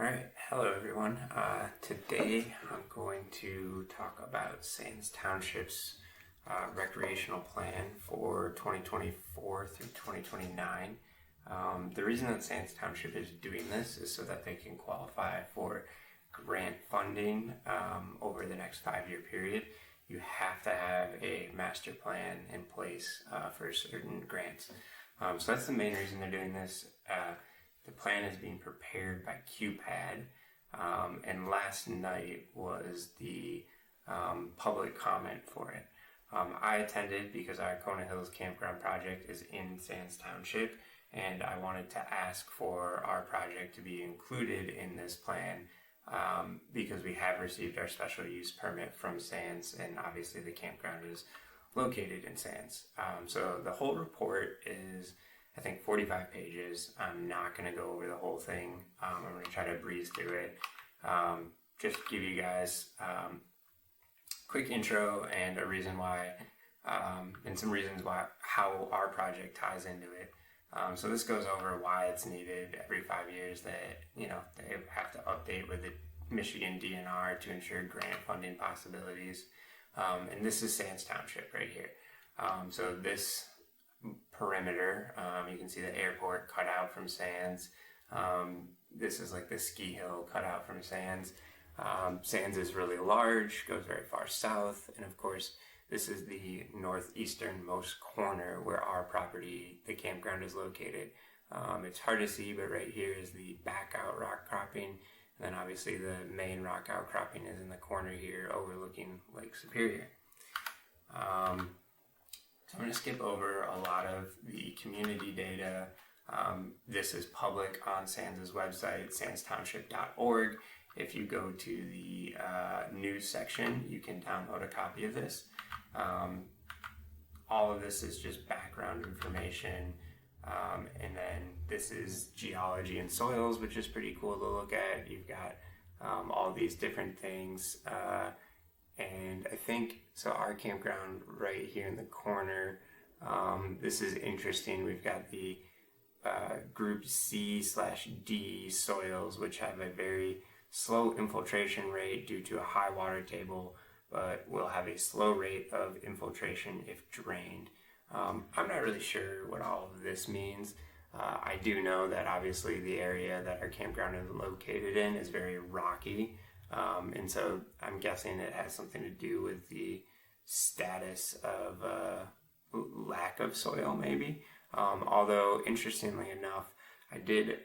Alright, hello everyone. Today I'm going to talk about Sands Township's recreational plan for 2024 through 2029. The reason that Sands Township is doing this is so that they can qualify for grant funding over the next 5-year period. You have to have a master plan in place for certain grants. So that's the main reason they're doing this. The plan is being prepared by QPAD, and last night was the public comment for it. I attended because our Kona Hills Campground project is in Sands Township, and I wanted to ask for our project to be included in this plan because we have received our special use permit from Sands, and obviously the campground is located in Sands. So the whole report is, I think, 45 pages. I'm not going to go over the whole thing. I'm going to try to breeze through it. Just give you guys quick intro and a reason why, and some reasons why, how our project ties into it. So this goes over why it's needed every 5 years that, they have to update with the Michigan DNR to ensure grant funding possibilities. And this is Sands Township right here. So this perimeter, you can see the airport cut out from Sands. This is like the ski hill cut out from Sands. Sands is really large, goes very far south, and of course this is the northeasternmost corner where our property, the campground, is located. It's hard to see, but right here is the back out rock cropping, and then obviously the main rock outcropping is in the corner here overlooking Lake Superior. So I'm going to skip over a lot of the community data. This is public on Sands' website, sandstownship.org. If you go to the news section, you can download a copy of this. All of this is just background information. And then this is geology and soils, which is pretty cool to look at. You've got all these different things. And I think, so our campground right here in the corner, this is interesting. We've got the group C/D soils, which have a very slow infiltration rate due to a high water table, but will have a slow rate of infiltration if drained. I'm not really sure what all of this means. I do know that obviously the area that our campground is located in is very rocky. And so I'm guessing it has something to do with the status of lack of soil, maybe. Although, interestingly enough, I did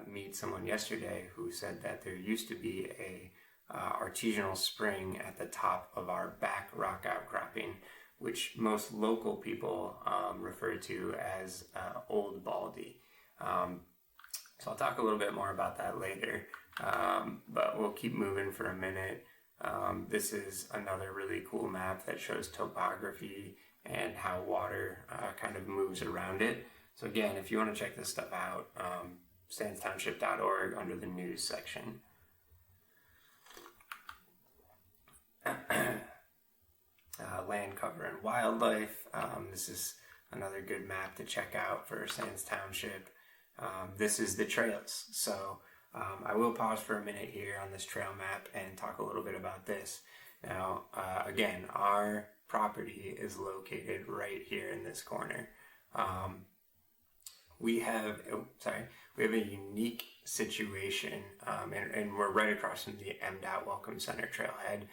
meet someone yesterday who said that there used to be a artesianal spring at the top of our back rock outcropping, which most local people refer to as Old Baldy. So I'll talk a little bit more about that later, but we'll keep moving for a minute. This is another really cool map that shows topography and how water kind of moves around it. So again, if you want to check this stuff out, sandstownship.org under the news section. Land cover and wildlife. This is another good map to check out for Sands Township. This is the trails. So I will pause for a minute here on this trail map and talk a little bit about this. Now, again, our property is located right here in this corner. We have a unique situation, and we're right across from the MDOT Welcome Center trailhead,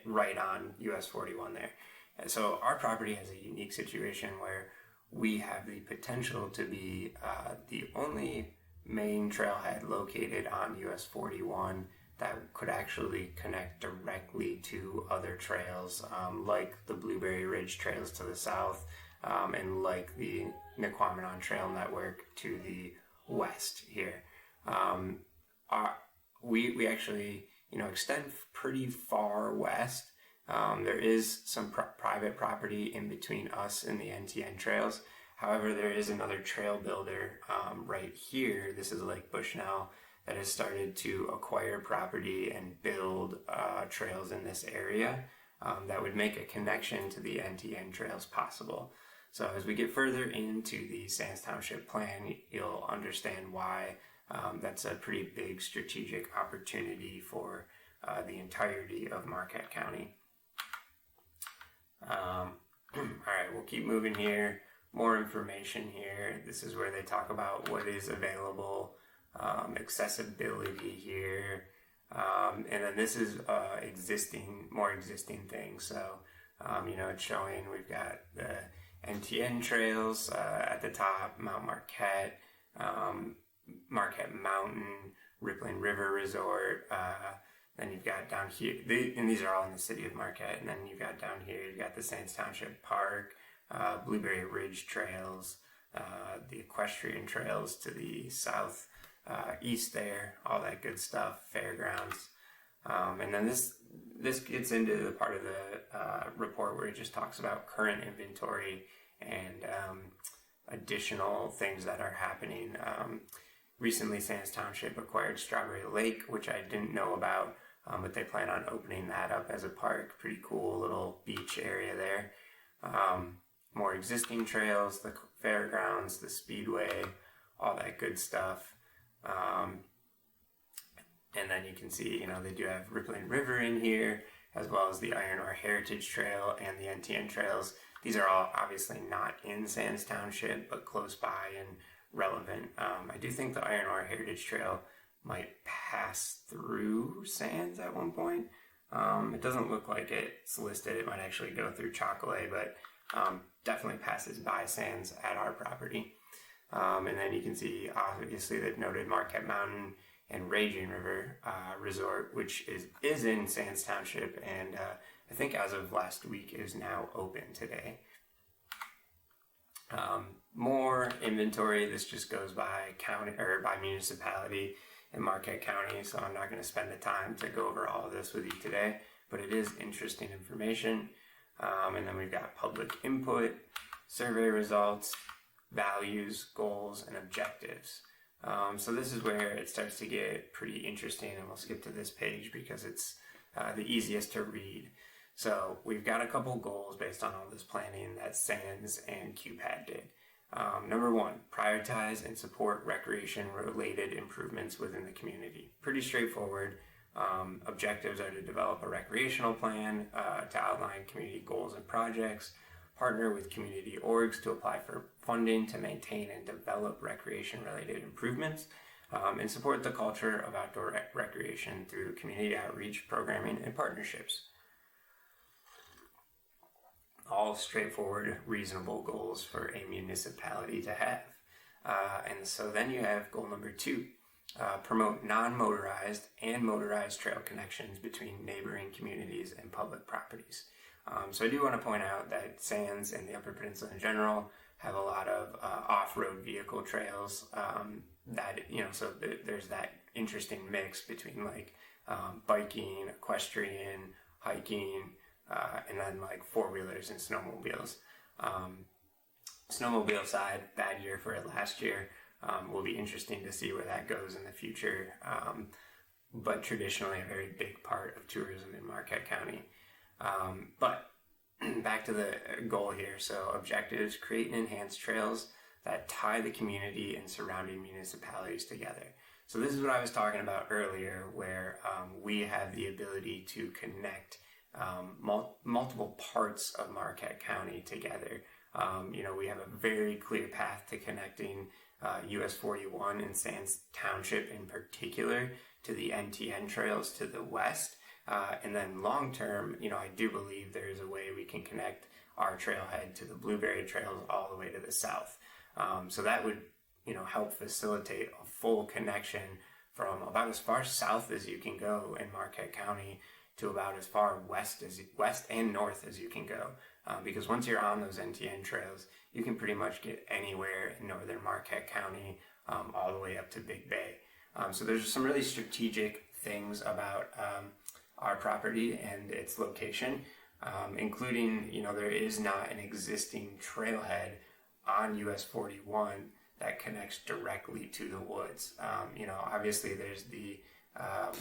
right on US 41 there. And so our property has a unique situation where we have the potential to be the only main trailhead located on US 41 that could actually connect directly to other trails, like the Blueberry Ridge trails to the south, and like the Nequamanon Trail Network to the west here. We actually, extend pretty far west. There is some private property in between us and the NTN trails. However, there is another trail builder right here. This is Lake Bushnell that has started to acquire property and build trails in this area that would make a connection to the NTN trails possible. So as we get further into the Sands Township plan, you'll understand why That's a pretty big strategic opportunity for the entirety of Marquette County. All right, we'll keep moving here. More information here. This is where they talk about what is available, accessibility here, and then this is more existing things. So, it's showing we've got the NTN trails at the top, Mount Marquette, Marquette Mountain, Rippling River Resort. Then you've got down here, and these are all in the city of Marquette. And then you've got down here, you've got the Sands Township Park, Blueberry Ridge Trails, the equestrian trails to the south, east there, all that good stuff, fairgrounds. And then this gets into the part of the report where it just talks about current inventory and additional things that are happening. Recently, Sands Township acquired Strawberry Lake, which I didn't know about, but they plan on opening that up as a park. Pretty cool little beach area there. More existing trails, the fairgrounds, the speedway, all that good stuff. And then you can see, they do have Rippling River in here, as well as the Iron Ore Heritage Trail and the NTN trails. These are all obviously not in Sands Township, but close by and relevant. I do think the Iron Ore Heritage Trail might pass through Sands at one point. It doesn't look like it's listed. It might actually go through Chocolate, but definitely passes by Sands at our property. And then you can see, obviously, they've noted Marquette Mountain and Raging River Resort, which is in Sands Township, and I think as of last week is now open today. More inventory. This just goes by county or by municipality in Marquette County, so I'm not going to spend the time to go over all of this with you today, but it is interesting information. And then we've got public input, survey results, values, goals, and objectives. So this is where it starts to get pretty interesting, and we'll skip to this page because it's the easiest to read. So we've got a couple goals based on all this planning that Sands and QPAD did. Number one, prioritize and support recreation-related improvements within the community. Pretty straightforward. Objectives are to develop a recreational plan, to outline community goals and projects, partner with community orgs to apply for funding to maintain and develop recreation-related improvements, and support the culture of outdoor recreation through community outreach, programming, and partnerships. All straightforward, reasonable goals for a municipality to have. And so then you have goal number 2, promote non-motorized and motorized trail connections between neighboring communities and public properties. So I do want to point out that Sands and the Upper Peninsula in general have a lot of off-road vehicle trails so there's that interesting mix between biking, equestrian, hiking, and then four-wheelers and snowmobiles. Snowmobile side, bad year for it last year. Will be interesting to see where that goes in the future. But traditionally a very big part of tourism in Marquette County. But back to the goal here. So objectives, create and enhance trails that tie the community and surrounding municipalities together. So this is what I was talking about earlier, where we have the ability to connect multiple parts of Marquette County together. We have a very clear path to connecting US 41 and Sands Township in particular to the NTN trails to the west. And then long term, I do believe there is a way we can connect our trailhead to the Blueberry trails all the way to the south. So that would, help facilitate a full connection from about as far south as you can go in Marquette County to about as far west and north as you can go. Because once you're on those NTN trails, you can pretty much get anywhere in northern Marquette County, all the way up to Big Bay. So there's some really strategic things about our property and its location, including, there is not an existing trailhead on US 41 that connects directly to the woods. Obviously there's the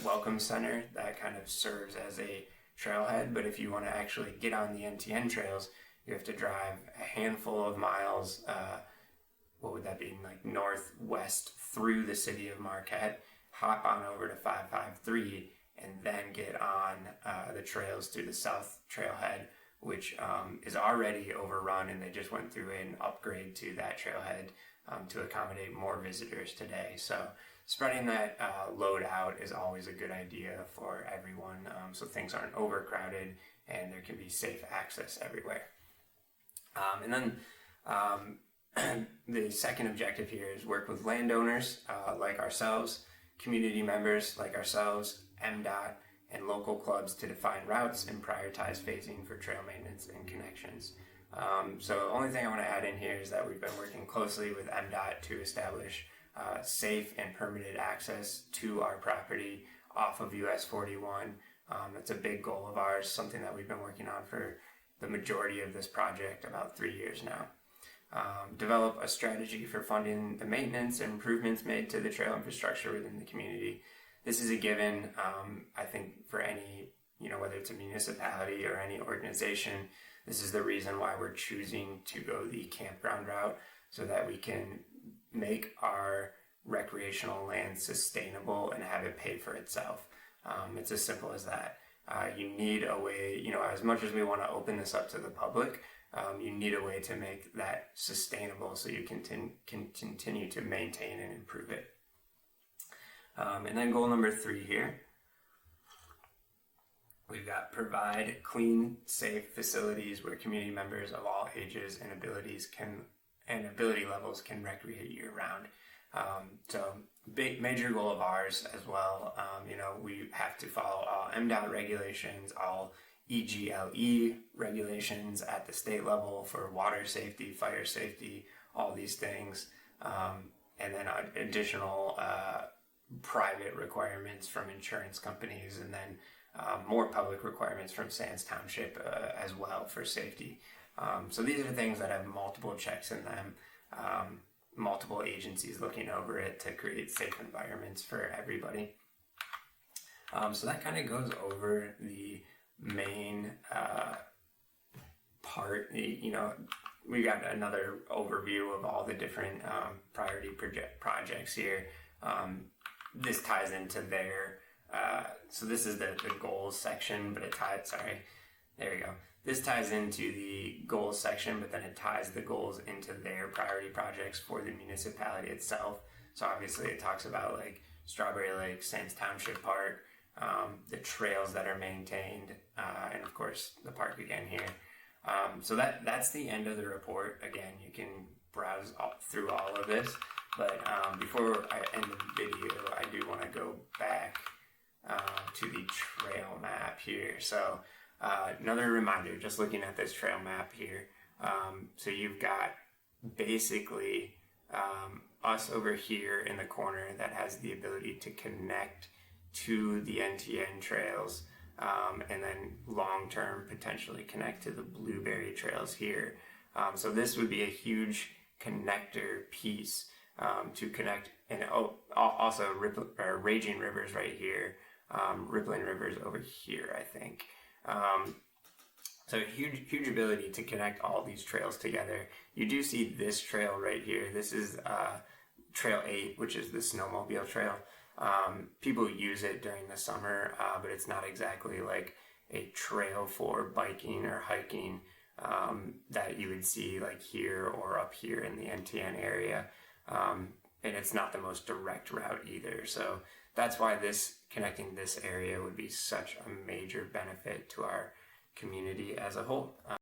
Welcome Center that kind of serves as a trailhead, but if you want to actually get on the NTN trails, you have to drive a handful of miles, what would that be, northwest through the city of Marquette, hop on over to 553, and then get on the trails through the South Trailhead, which is already overrun, and they just went through an upgrade to that trailhead to accommodate more visitors today. So spreading that load out is always a good idea for everyone, so things aren't overcrowded and there can be safe access everywhere. And then the second objective here is work with landowners like ourselves, community members like ourselves, MDOT, and local clubs to define routes and prioritize phasing for trail maintenance and connections. So the only thing I want to add in here is that we've been working closely with MDOT to establish safe and permitted access to our property off of US 41. That's a big goal of ours, something that we've been working on for the majority of this project, about 3 years now. Develop a strategy for funding the maintenance and improvements made to the trail infrastructure within the community. This is a given, I think, for any, whether it's a municipality or any organization. This is the reason why we're choosing to go the campground route, so that we can make our recreational land sustainable and have it pay for itself. It's as simple as that. You need a way, as much as we want to open this up to the public, you need a way to make that sustainable so you can continue to maintain and improve it. And then goal number 3 here, we've got provide clean, safe facilities where community members of all ages and ability levels can recreate year round. So major goal of ours as well. We have to follow all MDOT regulations, all EGLE regulations at the state level for water safety, fire safety, all these things. And then additional private requirements from insurance companies, and then more public requirements from Sands Township as well for safety. So these are things that have multiple checks in them, multiple agencies looking over it to create safe environments for everybody. So that kind of goes over the main part. We got another overview of all the different priority projects here. This ties into their, so this is the goals section, but there you go. This ties into the goals section, but then it ties the goals into their priority projects for the municipality itself. So obviously it talks about like Strawberry Lake, Sands Township Park, the trails that are maintained, and of course the park again here. So that's the end of the report. Again, you can browse through all of this, but before I end the video, I do want to go back to the trail map here. So another reminder, just looking at this trail map here, so you've got basically us over here in the corner that has the ability to connect to the NTN trails, and then long-term potentially connect to the Blueberry trails here. So this would be a huge connector piece to connect, and also Raging Rivers right here, Rippling Rivers over here, I think. So huge ability to connect all these trails together. You do see this trail right here. This is Trail 8, which is the snowmobile trail. People use it during the summer, but it's not exactly like a trail for biking or hiking that you would see like here or up here in the NTN area. And it's not the most direct route either. So that's why connecting this area would be such a major benefit to our community as a whole.